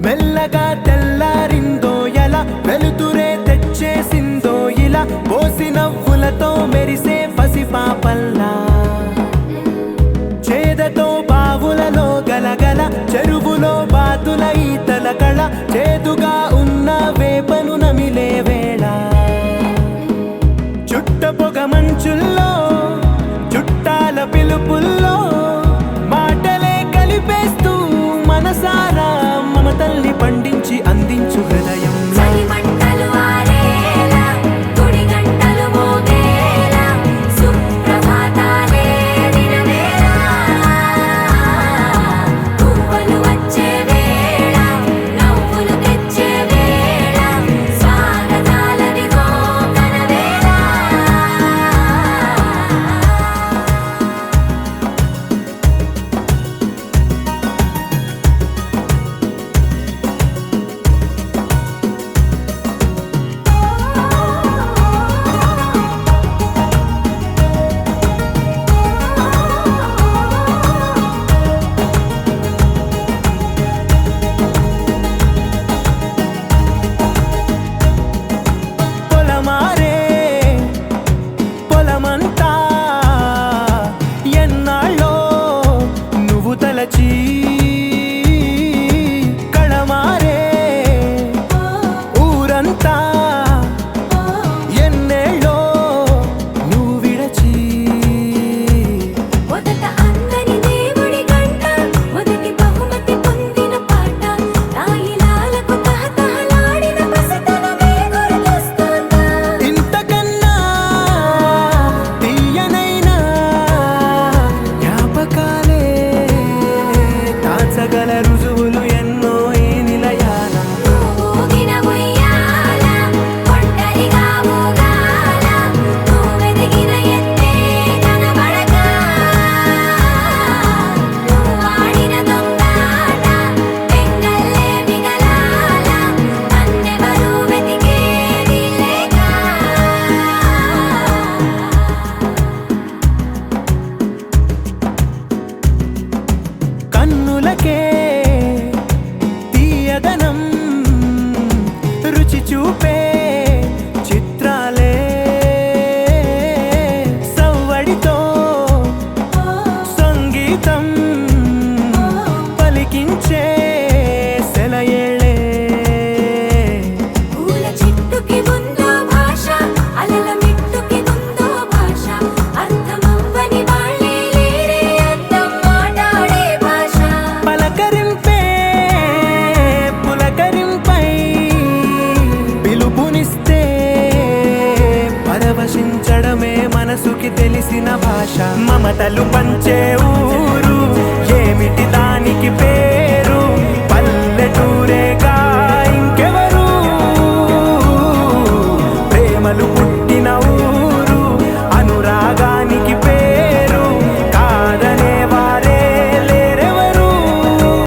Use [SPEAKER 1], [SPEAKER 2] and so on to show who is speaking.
[SPEAKER 1] మెల్లగా తెల్లారిందో ఎలా వెలుతురే తెచ్చేసిందో ఇలా పోసి నవ్వులతో మెరిసే పసిపాపల్లా చేదతో బావులలో గలగల చెరువులో బాతుల ఈతల కళ చేదుగా ఉన్న వేపను నమిలే వేళ చుట్ట పొగ మంచుల్లో చుట్టాల పిలుపుల్లో మాటలే కలిపేస్తూ మనసారా మమతల్ని పండించి అందించు హృదయం కళమారే ఊరంతా ఎన్నేళ్ళో నువ్వు విడచి
[SPEAKER 2] మొదట అందని దేవుడి గంట మొదటి బహుమతి పొందిన పాట తాయిలాలకు తహతహలాడిన పసితనమే గుర్తొస్తుందా
[SPEAKER 1] ఇంతకన్నా తీయనైన జ్ఞాపకాలే దాచగల రుజువులు ఎన్నో ఈ నిలయాన
[SPEAKER 2] ఊగిన ఉయ్యాల ఒంటరిగా ఊగాల నువ్వెదిగిన ఎత్తే కనబడక నువ్వాడిన దొంగాట పెంగల్లే మిగలాల నన్నెవరూ వెతికేది లేక
[SPEAKER 1] కన్నులకే తీయదనం రుచి చూపే చిత్రాలే సవ్వడితో సంగీతం పలికించే సెలయేళే
[SPEAKER 2] పూల చెట్టుకి ఉందో భాష అలల మిట్టుకి ఉందో భాష అర్థమవ్వని వాళ్ళే లేరే అందం మాట్లాడే భాష
[SPEAKER 1] పలకరింపే పులకరింపై పిలుపునిస్తే పరవశించడమే మనసుకి తెలిసిన భాష మమతలు పంచే